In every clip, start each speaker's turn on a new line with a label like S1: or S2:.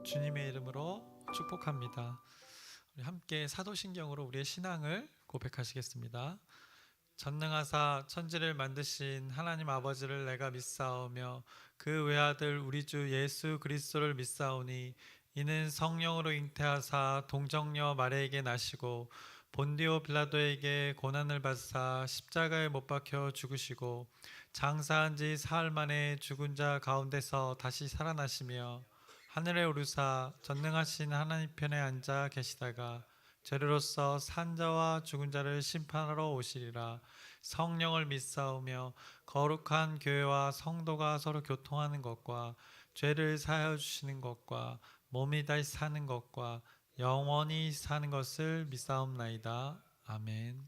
S1: 주님의 이름으로 축복합니다. 우리 함께 사도신경으로 우리의 신앙을 고백하시겠습니다. 전능하사 천지를 만드신 하나님 아버지를 내가 믿사오며 그 외아들 우리 주 예수 그리스도를 믿사오니 이는 성령으로 잉태하사 동정녀 마리아에게 나시고 본디오 빌라도에게 고난을 받사 십자가에 못 박혀 죽으시고 장사한 지 사흘 만에 죽은 자 가운데서 다시 살아나시며 하늘에 오르사 전능하신 하나님 편에 앉아 계시다가 죄로서 산 자와 죽은 자를 심판하러 오시리라. 성령을 믿사오며 거룩한 교회와 성도가 서로 교통하는 것과 죄를 사하여 주시는 것과 몸이 다시 사는 것과 영원히 사는 것을 믿사옵나이다. 아멘.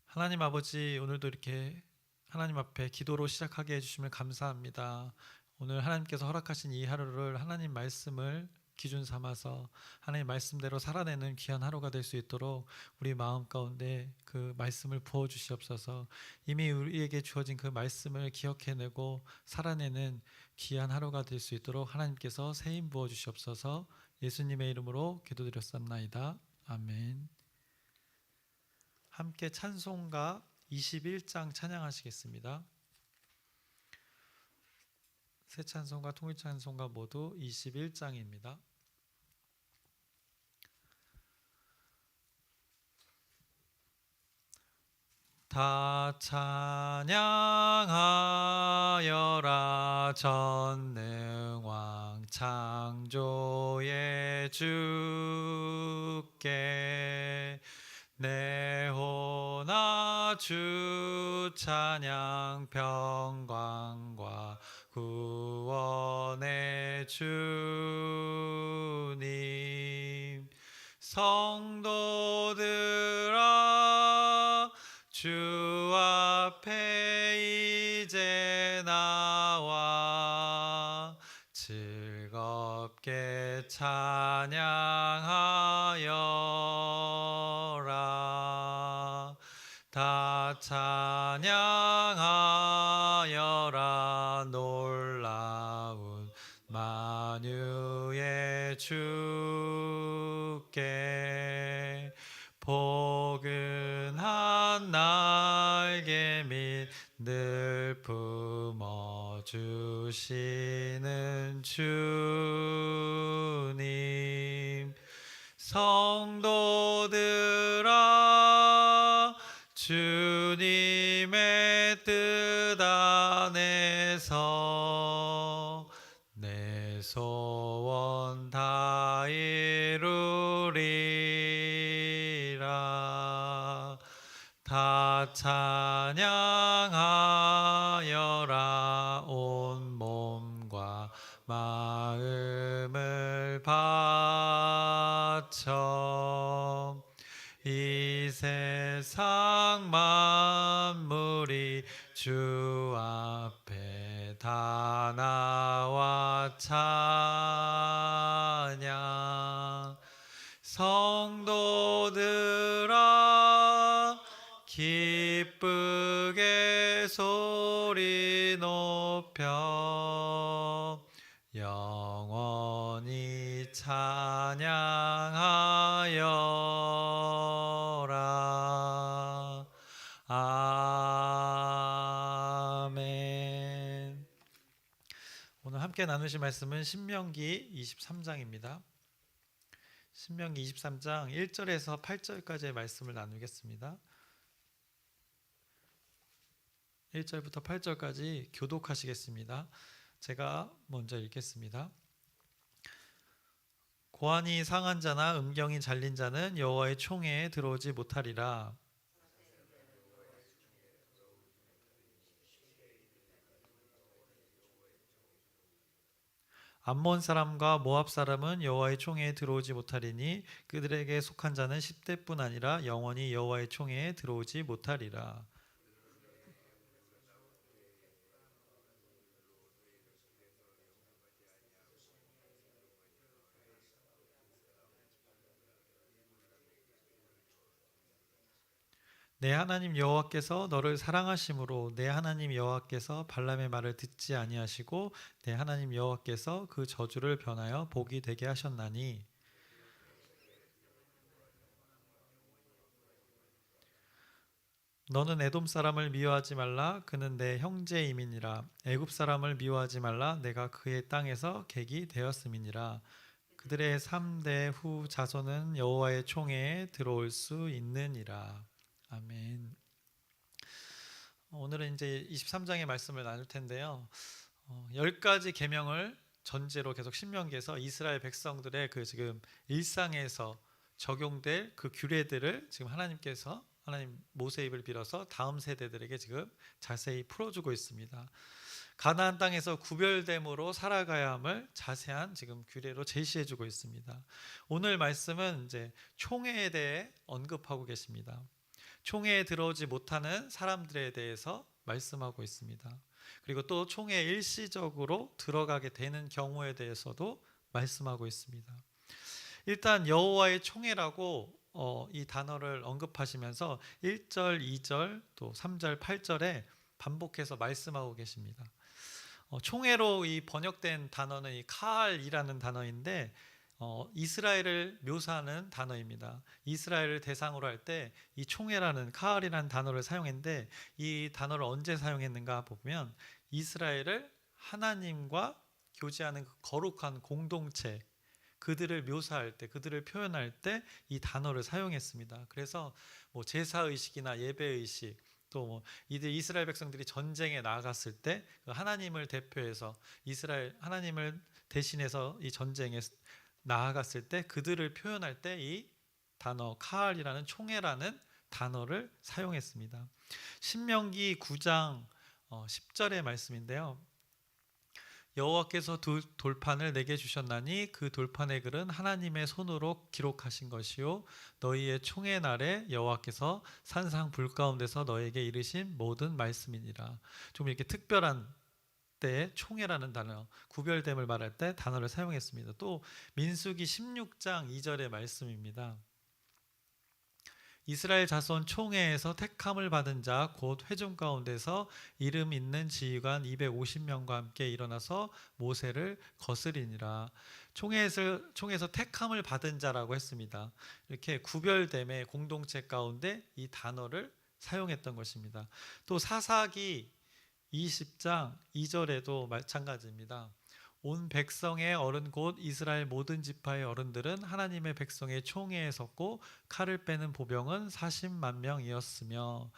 S1: 하나님 아버지, 오늘도 이렇게 하나님 앞에 기도로 시작하게 해주시면 감사합니다. 오늘 하나님께서 허락하신 이 하루를 하나님 말씀을 기준 삼아서 하나님 말씀대로 살아내는 귀한 하루가 될 수 있도록 우리 마음 가운데 그 말씀을 부어주시옵소서. 이미 우리에게 주어진 그 말씀을 기억해내고 살아내는 귀한 하루가 될 수 있도록 하나님께서 새 힘 부어주시옵소서. 예수님의 이름으로 기도드렸습나이다. 아멘. 함께 찬송가 21장 찬양하시겠습니다. 새 찬송가, 통일 찬송가 모두 21장입니다. 다 찬양하여라 전능왕 창조의 주께 내 호나 주 찬양 평강과 구원의 주님 성도들아 주 앞에 이제 나와 즐겁게 찬양하여라 다 찬양하여라 놀라운 만유의 주께 포근한 날개 및 늘 품어주시는 주님 성도들아 주님의 뜻 안에서 내 소원 다 이루리라 다 찬양하여라 온 몸과 마음을 바쳐 이 세상 만물이 주 앞에 다 나와 찬양 성도들아 기쁘게 소리 높여 영원히 찬양하여라 아멘. 오늘 함께 나누실 말씀은 신명기 23장입니다. 신명기 23장 1절에서 8절까지의 말씀을 나누겠습니다. 1절부터 8절까지 교독하시겠습니다. 제가 먼저 읽겠습니다. 고환이 상한 자나 음경이 잘린 자는 여호와의 총회에 들어오지 못하리라. 암몬 사람과 모압 사람은 여호와의 총회에 들어오지 못하리니 그들에게 속한 자는 10대뿐 아니라 영원히 여호와의 총회에 들어오지 못하리라. 내 하나님 여호와께서 너를 사랑하심으로 내 하나님 여호와께서 발람의 말을 듣지 아니하시고 내 하나님 여호와께서 그 저주를 변하여 복이 되게 하셨나니 너는 에돔 사람을 미워하지 말라 그는 내 형제임이니라 애굽 사람을 미워하지 말라 내가 그의 땅에서 객이 되었음이니라 그들의 3대 후 자손은 여호와의 총회에 들어올 수 있느니라. 아멘. 오늘은 이제 23장의 말씀을 나눌 텐데요. 10가지 계명을 전제로 계속 신명기에서 이스라엘 백성들의 그 지금 일상에서 적용될 그 규례들을 지금 하나님 모세 입을 빌어서 다음 세대들에게 지금 자세히 풀어주고 있습니다. 가나안 땅에서 구별됨으로 살아가야 함을 자세한 지금 규례로 제시해주고 있습니다. 오늘 말씀은 이제 총회에 대해 언급하고 계십니다. 총회에 들어오지 못하는 사람들에 대해서 말씀하고 있습니다. 그리고 또 총회에 일시적으로 들어가게 되는 경우에 대해서도 말씀하고 있습니다. 일단 여호와의 총회라고 이 단어를 언급하시면서 1절, 2절, 또 3절, 8절에 반복해서 말씀하고 계십니다. 총회로 이 번역된 단어는 이 카알이라는 단어인데 이스라엘을 묘사하는 단어입니다. 이스라엘을 대상으로 할 때 이 총회라는 카알이라는 단어를 사용했는데 이 단어를 언제 사용했는가 보면 이스라엘을 하나님과 교제하는 그 거룩한 공동체 그들을 묘사할 때 그들을 표현할 때 이 단어를 사용했습니다. 그래서 뭐 제사의식이나 예배의식 또 이스라엘 백성들이 전쟁에 나아갔을 때 하나님을 대표해서 하나님을 대신해서 이 전쟁에 나아갔을 때 그들을 표현할 때 이 단어 카알이라는 총회라는 단어를 사용했습니다. 신명기 9장 10절의 말씀인데요. 여호와께서 두 돌판을 내게 주셨나니 그 돌판의 글은 하나님의 손으로 기록하신 것이요 너희의 총회 날에 여호와께서 산상 불 가운데서 너에게 이르신 모든 말씀이니라. 좀 이렇게 특별한 때 총회라는 단어, 구별됨을 말할 때 단어를 사용했습니다. 또 민수기 16장 2절의 말씀입니다. 이스라엘 자손 총회에서 택함을 받은 자 곧 회중 가운데서 이름 있는 지휘관 250명과 함께 일어나서 모세를 거스리니라. 총회에서 택함을 받은 자라고 했습니다. 이렇게 구별됨의 공동체 가운데 이 단어를 사용했던 것입니다. 또 사사기 20장 2절에도 마찬가지입니다. 온 백성의 어른 곧 이스라엘 모든 지파의 어른들은 하나님의 백성의 총회에 섰고 칼을 빼는 보병은 40만 명이었으며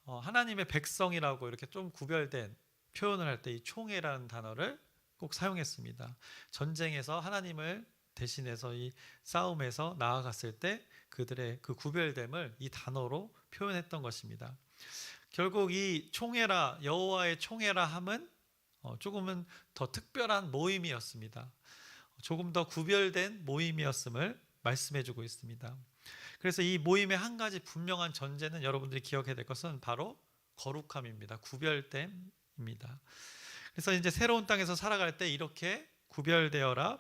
S1: 하나님의 백성이라고 이렇게 좀 구별된 표현을 할 때 이 총회라는 단어를 꼭 사용했습니다. 전쟁에서 하나님을 대신해서 이 싸움에서 나아갔을 때 그들의 그 구별됨을 이 단어로 표현했던 것입니다. 결국 이 총회라 여호와의 총회라 함은 조금은 더 특별한 모임이었습니다. 조금 더 구별된 모임이었음을 말씀해주고 있습니다. 그래서 이 모임의 한 가지 분명한 전제는 여러분들이 기억해야 될 것은 바로 거룩함입니다. 구별됨입니다. 그래서 이제 새로운 땅에서 살아갈 때 이렇게 구별되어라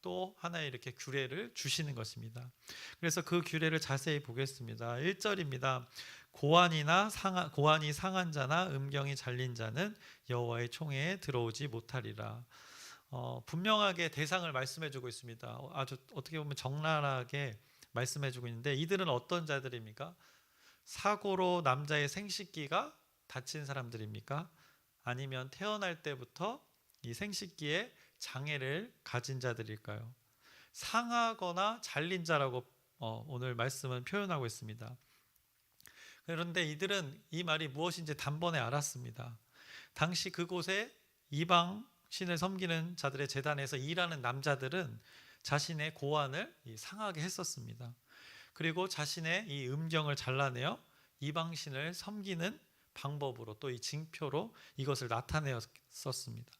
S1: 또 하나의 이렇게 규례를 주시는 것입니다. 그래서 그 규례를 자세히 보겠습니다. 1절입니다. 고환이 상한 자나 음경이 잘린 자는 여호와의 총회에 들어오지 못하리라. 분명하게 대상을 말씀해주고 있습니다. 아주 어떻게 보면 적나라하게 말씀해주고 있는데 이들은 어떤 자들입니까? 사고로 남자의 생식기가 다친 사람들입니까? 아니면 태어날 때부터 이 생식기에 장애를 가진 자들일까요? 상하거나 잘린 자라고 오늘 말씀은 표현하고 있습니다. 그런데 이들은 이 말이 무엇인지 단번에 알았습니다. 당시 그곳에 이방 신을 섬기는 자들의 제단에서 일하는 남자들은 자신의 고환을 상하게 했었습니다. 그리고 자신의 이 음경을 잘라내어 이방 신을 섬기는 방법으로 또 이 징표로 이것을 나타내었습니다.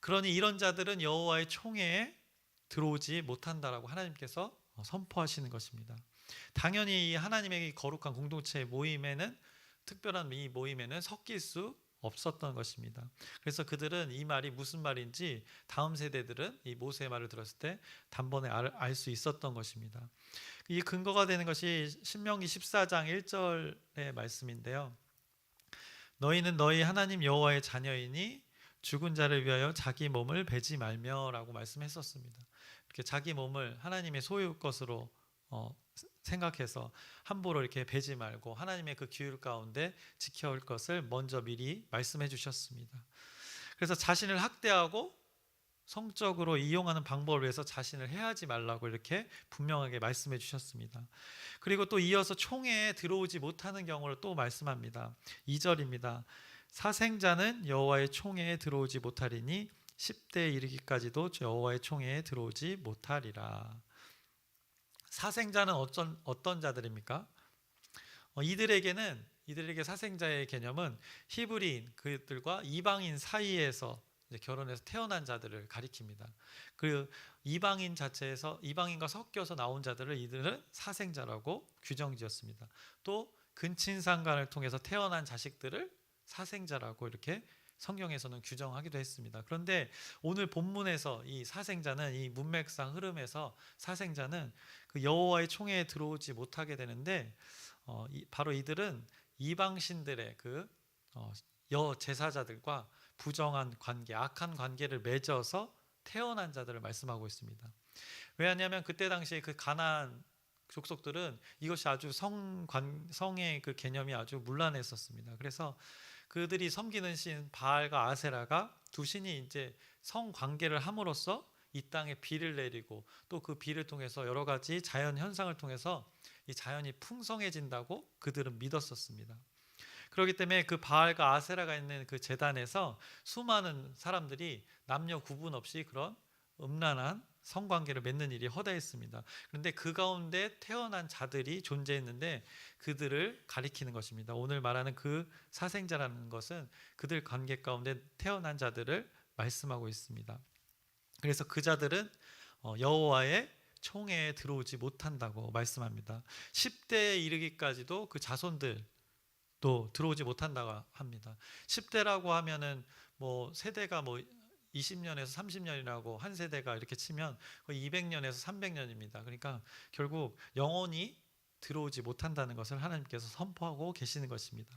S1: 그러니 이런 자들은 여호와의 총회에 들어오지 못한다라고 하나님께서 선포하시는 것입니다. 당연히 이 하나님의 거룩한 공동체의 모임에는 특별한 이 모임에는 섞일 수 없었던 것입니다. 그래서 그들은 이 말이 무슨 말인지 다음 세대들은 이 모세의 말을 들었을 때 단번에 알 수 있었던 것입니다. 이 근거가 되는 것이 신명기 14장 1절의 말씀인데요. 너희는 너희 하나님 여호와의 자녀이니 죽은 자를 위하여 자기 몸을 베지 말며라고 말씀했었습니다. 이렇게 자기 몸을 하나님의 소유 것으로 생각해서 함부로 이렇게 베지 말고 하나님의 그 규율 가운데 지켜올 것을 먼저 미리 말씀해 주셨습니다. 그래서 자신을 학대하고 성적으로 이용하는 방법을 위해서 자신을 해하지 말라고 이렇게 분명하게 말씀해 주셨습니다. 그리고 또 이어서 총회에 들어오지 못하는 경우를 또 말씀합니다. 2절입니다. 사생자는 여호와의 총회에 들어오지 못하리니 10대에 이르기까지도 여호와의 총회에 들어오지 못하리라. 사생자는 어떤 자들입니까? 이들에게 사생자의 개념은 히브리인 그들과 이방인 사이에서 결혼해서 태어난 자들을 가리킵니다. 그 이방인 자체에서 이방인과 섞여서 나온 자들을 이들은 사생자라고 규정지었습니다. 또 근친상간을 통해서 태어난 자식들을 사생자라고 이렇게 성경에서는 규정하기도 했습니다. 그런데 오늘 본문에서 이 사생자는 이 문맥상 흐름에서 사생자는 그 여호와의 총회에 들어오지 못하게 되는데 바로 이들은 이방신들의 그 여제사자들과 부정한 관계, 악한 관계를 맺어서 태어난 자들을 말씀하고 있습니다. 왜냐하면 그때 당시에 그 가나안 족속들은 이것이 아주 성의 그 개념이 아주 문란했었습니다. 그래서 그들이 섬기는 신 바알과 아세라가 두 신이 이제 성관계를 함으로써 이 땅에 비를 내리고 또 그 비를 통해서 여러 가지 자연 현상을 통해서 이 자연이 풍성해진다고 그들은 믿었었습니다. 그렇기 때문에 그 바알과 아세라가 있는 그 제단에서 수많은 사람들이 남녀 구분 없이 그런 음란한 성관계를 맺는 일이 허다했습니다. 그런데 그 가운데 태어난 자들이 존재했는데 그들을 가리키는 것입니다. 오늘 말하는 그 사생자라는 것은 그들 관계 가운데 태어난 자들을 말씀하고 있습니다. 그래서 그 자들은 여호와의 총회에 들어오지 못한다고 말씀합니다. 10대에 이르기까지도 그 자손들 또 들어오지 못한다고 합니다. 10대라고 하면은 뭐 세대가 뭐 20년에서 30년이라고 한 세대가 이렇게 치면 거의 200년에서 300년입니다. 그러니까 결국 영원히 들어오지 못한다는 것을 하나님께서 선포하고 계시는 것입니다.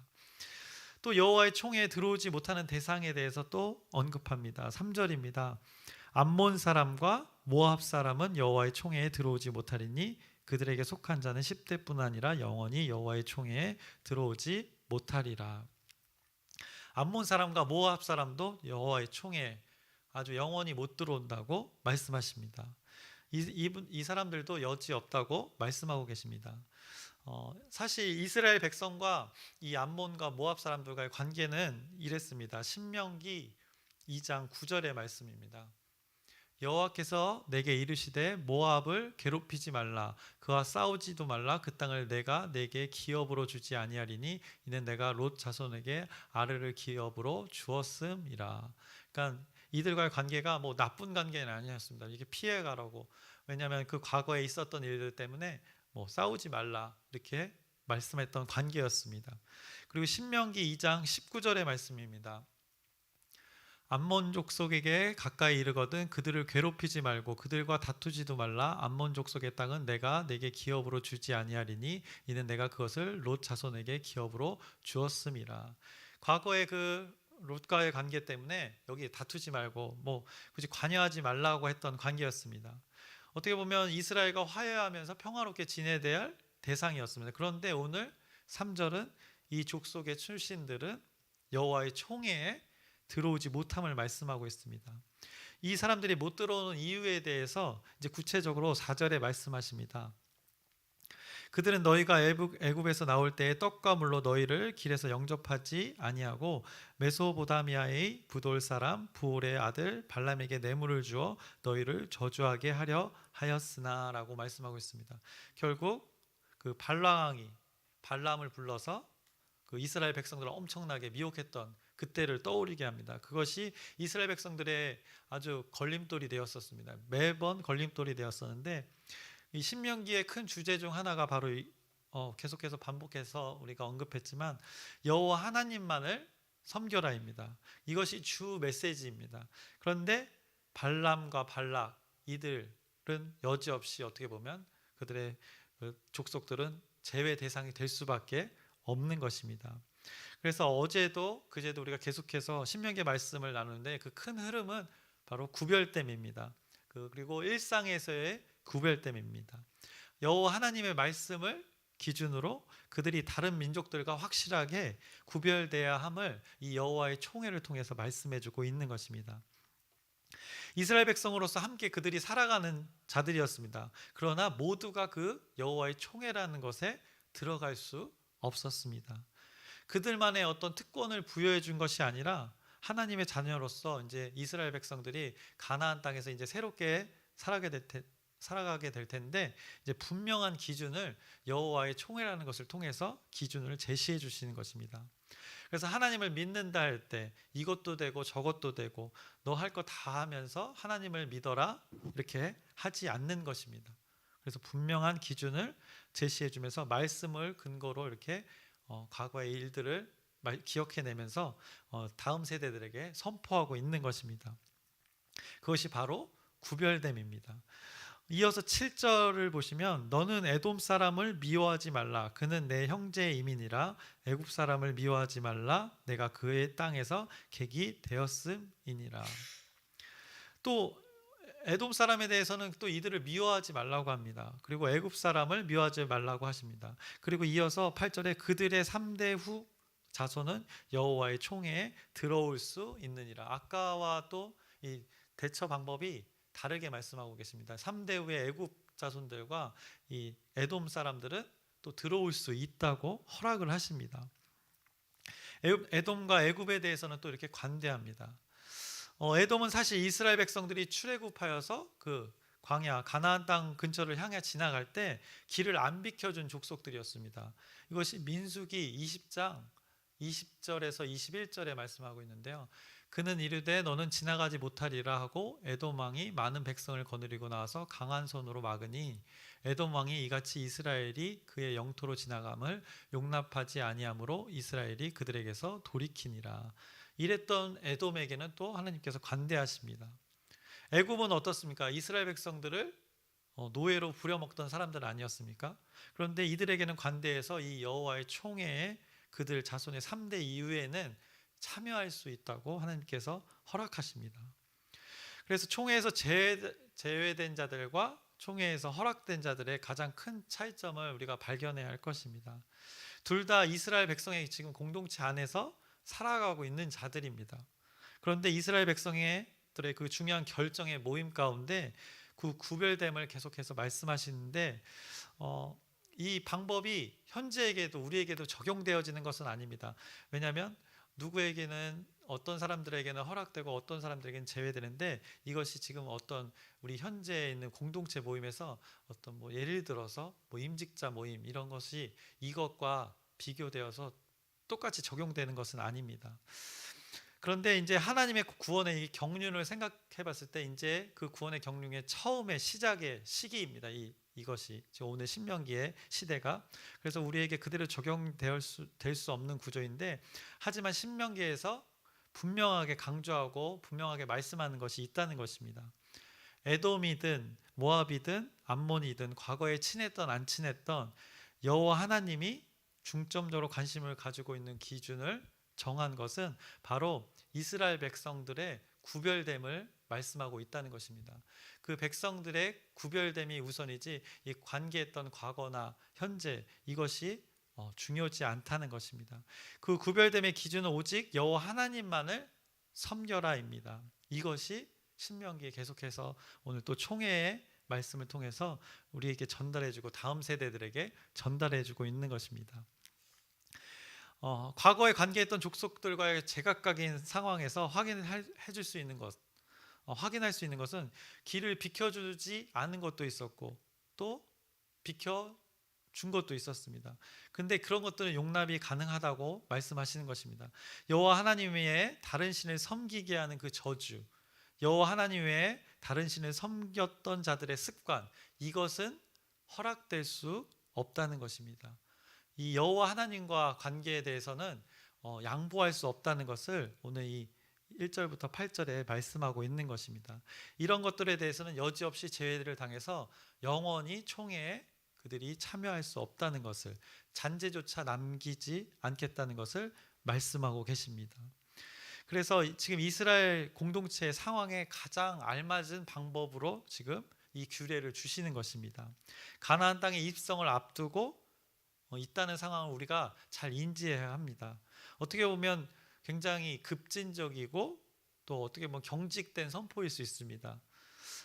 S1: 또 여호와의 총회에 들어오지 못하는 대상에 대해서 또 언급합니다. 3절입니다. 암몬 사람과 모압 사람은 여호와의 총회에 들어오지 못하리니 그들에게 속한 자는 10대뿐 아니라 영원히 여호와의 총회에 들어오지 못하리라. 암몬 사람과 모압 사람도 여호와의 총회에 아주 영원히 못 들어온다고 말씀하십니다. 이 사람들도 여지 없다고 말씀하고 계십니다. 사실 이스라엘 백성과 이 암몬과 모압 사람들과의 관계는 이랬습니다. 신명기 2장 9절의 말씀입니다. 여호와께서 내게 이르시되 모압을 괴롭히지 말라 그와 싸우지도 말라 그 땅을 내가 내게 기업으로 주지 아니하리니 이는 내가 롯 자손에게 아르를 기업으로 주었음이라. 그러니까 이들과의 관계가 뭐 나쁜 관계는 아니었습니다. 이게 피해가라고. 왜냐하면 그 과거에 있었던 일들 때문에 뭐 싸우지 말라 이렇게 말씀했던 관계였습니다. 그리고 신명기 2장 19절의 말씀입니다. 암몬 족속에게 가까이 이르거든 그들을 괴롭히지 말고 그들과 다투지도 말라. 암몬 족속의 땅은 내가 내게 기업으로 주지 아니하리니 이는 내가 그것을 롯 자손에게 기업으로 주었음이라. 과거의 그 롯과의 관계 때문에 여기 다투지 말고 뭐 굳이 관여하지 말라고 했던 관계였습니다. 어떻게 보면 이스라엘과 화해하면서 평화롭게 지내야 할 대상이었습니다. 그런데 오늘 3절은 이 족속의 출신들은 여호와의 총회에 들어오지 못함을 말씀하고 있습니다. 이 사람들이 못 들어오는 이유에 대해서 이제 구체적으로 4절에 말씀하십니다. 그들은 너희가 애굽에서 나올 때에 떡과 물로 너희를 길에서 영접하지 아니하고 메소보다미아의 부돌 사람 부올의 아들 발람에게 뇌물을 주어 너희를 저주하게 하려 하였으나라고 말씀하고 있습니다. 결국 그 발람이 발람을 불러서 그 이스라엘 백성들을 엄청나게 미혹했던 그때를 떠오르게 합니다. 그것이 이스라엘 백성들의 아주 걸림돌이 되었었습니다. 매번 걸림돌이 되었었는데 이 신명기의 큰 주제 중 하나가 바로 계속해서 반복해서 우리가 언급했지만 여호와 하나님만을 섬겨라입니다. 이것이 주 메시지입니다. 그런데 발람과 발락 이들은 여지없이 어떻게 보면 그들의 족속들은 제외 대상이 될 수밖에 없는 것입니다. 그래서 어제도 그제도 우리가 계속해서 신명기 말씀을 나누는데 그 큰 흐름은 바로 구별됨입니다. 그리고 일상에서의 구별됨입니다. 여호와 하나님의 말씀을 기준으로 그들이 다른 민족들과 확실하게 구별돼야 함을 이 여호와의 총회를 통해서 말씀해주고 있는 것입니다. 이스라엘 백성으로서 함께 그들이 살아가는 자들이었습니다. 그러나 모두가 그 여호와의 총회라는 것에 들어갈 수 없었습니다. 그들만의 어떤 특권을 부여해 준 것이 아니라 하나님의 자녀로서 이제 이스라엘 백성들이 가나안 땅에서 이제 새롭게 살아가게 될 텐데 이제 분명한 기준을 여호와의 총회라는 것을 통해서 기준을 제시해 주시는 것입니다. 그래서 하나님을 믿는다 할 때 이것도 되고 저것도 되고 너 할 거 다 하면서 하나님을 믿어라 이렇게 하지 않는 것입니다. 그래서 분명한 기준을 제시해 주면서 말씀을 근거로 이렇게 과거의 일들을 기억해내면서 다음 세대들에게 선포하고 있는 것입니다. 그것이 바로 구별됨입니다. 이어서 7절을 보시면 너는 에돔 사람을 미워하지 말라 그는 내 형제의 이민이라 애굽 사람을 미워하지 말라 내가 그의 땅에서 객이 되었음이니라. 또 에돔 사람에 대해서는 또 이들을 미워하지 말라고 합니다. 그리고 애굽 사람을 미워하지 말라고 하십니다. 그리고 이어서 8절에 그들의 3대 후 자손은 여호와의 총회에 들어올 수 있느니라. 아까와 또 이 대처 방법이 다르게 말씀하고 계십니다. 3대 후의 애굽 자손들과 이 에돔 사람들은 또 들어올 수 있다고 허락을 하십니다. 에돔과 애굽에 대해서는 또 이렇게 관대합니다. 에돔은 사실 이스라엘 백성들이 출애굽하여서 그 광야 가나안 땅 근처를 향해 지나갈 때 길을 안 비켜준 족속들이었습니다. 이것이 민수기 20장 20절에서 21절에 말씀하고 있는데요. 그는 이르되 너는 지나가지 못하리라 하고 에돔 왕이 많은 백성을 거느리고 나와서 강한 손으로 막으니 에돔 왕이 이같이 이스라엘이 그의 영토로 지나감을 용납하지 아니하므로 이스라엘이 그들에게서 돌이키니라. 이랬던 에돔에게는 또 하나님께서 관대하십니다. 애굽은 어떻습니까? 이스라엘 백성들을 노예로 부려먹던 사람들 아니었습니까? 그런데 이들에게는 관대해서 이 여호와의 총회에 그들 자손의 3대 이후에는 참여할 수 있다고 하나님께서 허락하십니다. 그래서 총회에서 제외된 자들과 총회에서 허락된 자들의 가장 큰 차이점을 우리가 발견해야 할 것입니다. 둘 다 이스라엘 백성의 지금 공동체 안에서 살아가고 있는 자들입니다. 그런데 이스라엘 백성들의 그 중요한 결정의 모임 가운데 그 구별됨을 계속해서 말씀하시는데 이 방법이 현재에게도 우리에게도 적용되어지는 것은 아닙니다. 왜냐하면 누구에게는 어떤 사람들에게는 허락되고 어떤 사람들에게는 제외되는데 이것이 지금 어떤 우리 현재에 있는 공동체 모임에서 어떤 예를 들어서 임직자 모임 이런 것이 이것과 비교되어서 똑같이 적용되는 것은 아닙니다. 그런데 이제 하나님의 구원의 이 경륜을 생각해 봤을 때 이제 그 구원의 경륜의 처음의 시작의 시기입니다. 이것이 오늘 신명기의 시대가. 그래서 우리에게 그대로 적용될 수 없는 구조인데 하지만 신명기에서 분명하게 강조하고 분명하게 말씀하는 것이 있다는 것입니다. 에돔이든 모압이든 암몬이든 과거에 친했던 안 친했던 여호와 하나님이 중점적으로 관심을 가지고 있는 기준을 정한 것은 바로 이스라엘 백성들의 구별됨을 말씀하고 있다는 것입니다. 그 백성들의 구별됨이 우선이지 이 관계했던 과거나 현재 이것이 중요하지 않다는 것입니다. 그 구별됨의 기준은 오직 여호와 하나님만을 섬겨라입니다. 이것이 신명기에 계속해서 오늘 또 총회의 말씀을 통해서 우리에게 전달해주고 다음 세대들에게 전달해주고 있는 것입니다. 과거에 관계했던 족속들과의 제각각인 상황에서 확인할 수 있는 것은 길을 비켜주지 않은 것도 있었고 또 비켜준 것도 있었습니다. 근데 그런 것들은 용납이 가능하다고 말씀하시는 것입니다. 여호와 하나님 외에 다른 신을 섬기게 하는 그 저주, 여호와 하나님 외에 다른 신을 섬겼던 자들의 습관, 이것은 허락될 수 없다는 것입니다. 이 여호와 하나님과 관계에 대해서는 양보할 수 없다는 것을 오늘 이 1절부터 8절에 말씀하고 있는 것입니다. 이런 것들에 대해서는 여지없이 제외를 당해서 영원히 총회에 그들이 참여할 수 없다는 것을, 잔재조차 남기지 않겠다는 것을 말씀하고 계십니다. 그래서 지금 이스라엘 공동체의 상황에 가장 알맞은 방법으로 지금 이 규례를 주시는 것입니다. 가나안 땅의 입성을 앞두고 있다는 상황을 우리가 잘 인지해야 합니다. 어떻게 보면 굉장히 급진적이고 또 어떻게 보면 경직된 선포일 수 있습니다.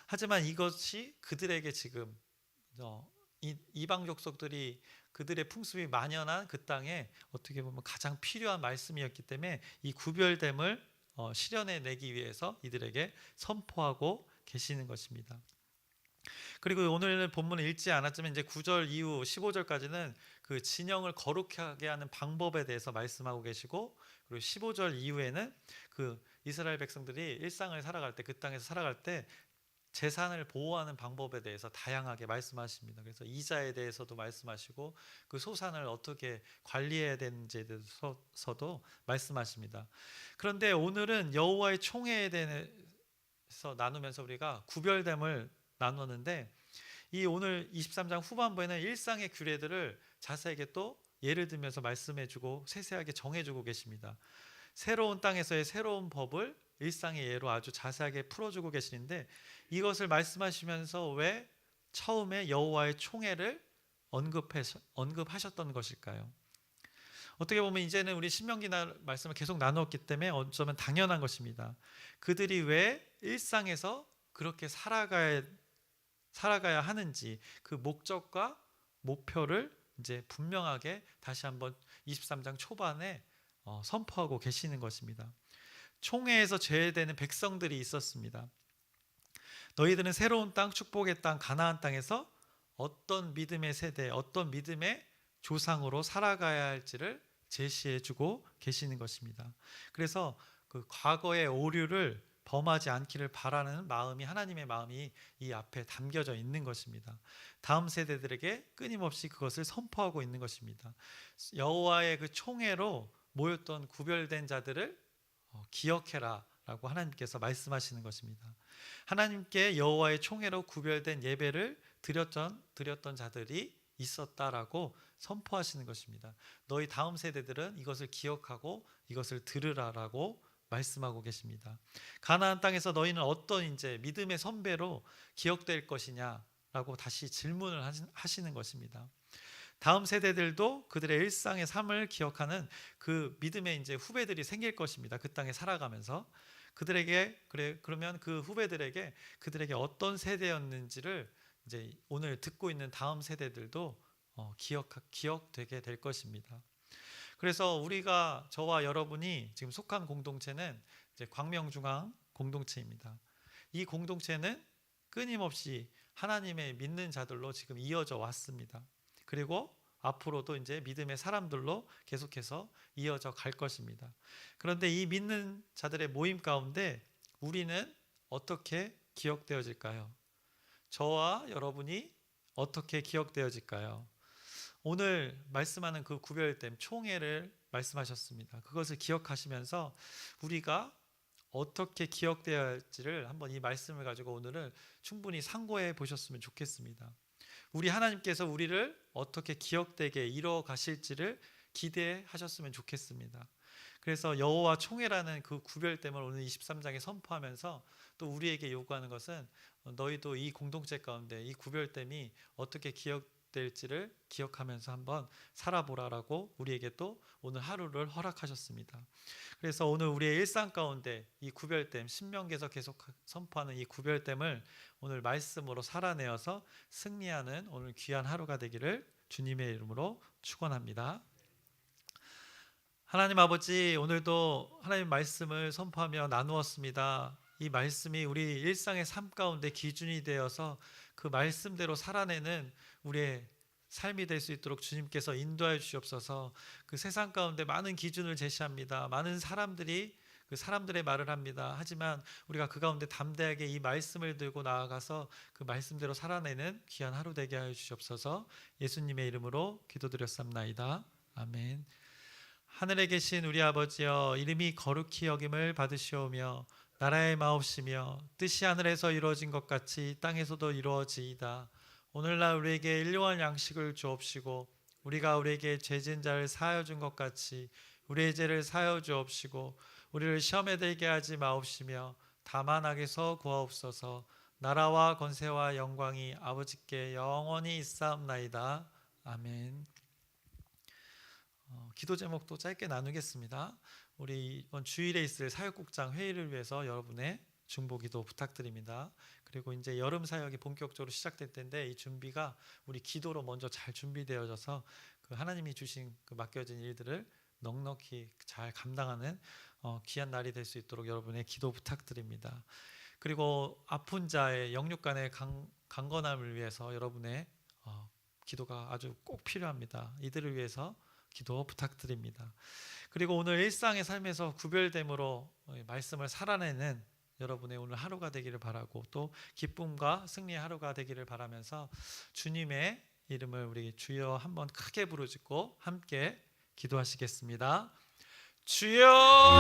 S1: 하지만 이것이 그들에게 지금 이방 족속들이 그들의 풍습이 만연한 그 땅에 어떻게 보면 가장 필요한 말씀이었기 때문에 이 구별됨을 실현해 내기 위해서 이들에게 선포하고 계시는 것입니다. 그리고 오늘 본문을 읽지 않았지만 이제 9절 이후 15절까지는 그 진영을 거룩하게 하는 방법에 대해서 말씀하고 계시고, 그리고 15절 이후에는 그 이스라엘 백성들이 일상을 살아갈 때, 그 땅에서 살아갈 때 재산을 보호하는 방법에 대해서 다양하게 말씀하십니다. 그래서 이자에 대해서도 말씀하시고 그 소산을 어떻게 관리해야 되는지에 대해서도 말씀하십니다. 그런데 오늘은 여호와의 총회에 대해서 나누면서 우리가 구별됨을 나누는데, 이 오늘 23장 후반부에는 일상의 규례들을 자세하게 또 예를 들면서 말씀해주고 세세하게 정해주고 계십니다. 새로운 땅에서의 새로운 법을 일상의 예로 아주 자세하게 풀어주고 계시는데, 이것을 말씀하시면서 왜 처음에 여호와의 총회를 언급하셨던 것일까요? 어떻게 보면 이제는 우리 신명기 말씀을 계속 나누었기 때문에 어쩌면 당연한 것입니다. 그들이 왜 일상에서 그렇게 살아가야 하는지 그 목적과 목표를 이제 분명하게 다시 한번 23장 초반에 선포하고 계시는 것입니다. 총회에서 제외되는 백성들이 있었습니다. 너희들은 새로운 땅, 축복의 땅, 가나안 땅에서 어떤 믿음의 세대, 어떤 믿음의 조상으로 살아가야 할지를 제시해주고 계시는 것입니다. 그래서 그 과거의 오류를 범하지 않기를 바라는 마음이, 하나님의 마음이 이 앞에 담겨져 있는 것입니다. 다음 세대들에게 끊임없이 그것을 선포하고 있는 것입니다. 여호와의 그 총회로 모였던 구별된 자들을 기억해라 라고 하나님께서 말씀하시는 것입니다. 하나님께 여호와의 총회로 구별된 예배를 드렸던 자들이 있었다라고 선포하시는 것입니다. 너희 다음 세대들은 이것을 기억하고 이것을 들으라라고 말씀하고 계십니다. 가나안 땅에서 너희는 어떤 이제 믿음의 선배로 기억될 것이냐라고 다시 질문을 하시는 것입니다. 다음 세대들도 그들의 일상의 삶을 기억하는 그 믿음의 이제 후배들이 생길 것입니다. 그 땅에 살아가면서 그러면 그 후배들에게 그들에게 어떤 세대였는지를 이제 오늘 듣고 있는 다음 세대들도 기억되게 될 것입니다. 그래서 우리가, 저와 여러분이 지금 속한 공동체는 이제 광명중앙 공동체입니다. 이 공동체는 끊임없이 하나님의 믿는 자들로 지금 이어져 왔습니다. 그리고 앞으로도 이제 믿음의 사람들로 계속해서 이어져 갈 것입니다. 그런데 이 믿는 자들의 모임 가운데 우리는 어떻게 기억되어질까요? 저와 여러분이 어떻게 기억되어질까요? 오늘 말씀하는 그 구별됨, 총회를 말씀하셨습니다. 그것을 기억하시면서 우리가 어떻게 기억되어야 할지를 한번 이 말씀을 가지고 오늘은 충분히 상고해 보셨으면 좋겠습니다. 우리 하나님께서 우리를 어떻게 기억되게 이뤄 가실지를 기대하셨으면 좋겠습니다. 그래서 여호와 총회라는 그 구별됨을 오늘 23장에 선포하면서 또 우리에게 요구하는 것은 너희도 이 공동체 가운데 이 구별됨이 어떻게 기억될지를 기억하면서 한번 살아보라라고 우리에게 또 오늘 하루를 허락하셨습니다. 그래서 오늘 우리의 일상 가운데 이 구별됨, 신명기에서 계속 선포하는 이 구별됨을 오늘 말씀으로 살아내어서 승리하는 오늘 귀한 하루가 되기를 주님의 이름으로 축원합니다. 하나님 아버지, 오늘도 하나님 말씀을 선포하며 나누었습니다. 이 말씀이 우리 일상의 삶 가운데 기준이 되어서 그 말씀대로 살아내는 우리의 삶이 될 수 있도록 주님께서 인도하여 주시옵소서. 그 세상 가운데 많은 기준을 제시합니다. 많은 사람들이 그 사람들의 말을 합니다. 하지만 우리가 그 가운데 담대하게 이 말씀을 들고 나아가서 그 말씀대로 살아내는 귀한 하루 되게 하여 주시옵소서. 예수님의 이름으로 기도드렸습나이다. 아멘. 하늘에 계신 우리 아버지여, 이름이 거룩히 여김을 받으시오며 나라의 마옵시며 뜻이 하늘에서 이루어진 것 같이 땅에서도 이루어지이다. 오늘날 우리에게 일용할 양식을 주옵시고 우리가 우리에게 죄진 자를 사하여 준 것 같이 우리의 죄를 사하여 주옵시고 우리를 시험에 들게 하지 마옵시며 다만 악에서 구하옵소서. 나라와 권세와 영광이 아버지께 영원히 있사옵나이다. 아멘. 기도 제목도 짧게 나누겠습니다. 우리 이번 주일에 있을 사역국장 회의를 위해서 여러분의 중보기도 부탁드립니다. 그리고 이제 여름 사역이 본격적으로 시작될 텐데 이 준비가 우리 기도로 먼저 잘 준비되어져서 그 하나님이 주신 그 맡겨진 일들을 넉넉히 잘 감당하는 귀한 날이 될 수 있도록 여러분의 기도 부탁드립니다. 그리고 아픈 자의 영육간의 강건함을 위해서 여러분의 기도가 아주 꼭 필요합니다. 이들을 위해서 기도 부탁드립니다. 그리고 오늘 일상의 삶에서 구별됨으로 말씀을 살아내는 여러분의 오늘 하루가 되기를 바라고 또 기쁨과 승리의 하루가 되기를 바라면서 주님의 이름을 우리 주여 한번 크게 부르짖고 함께 기도하시겠습니다. 주여!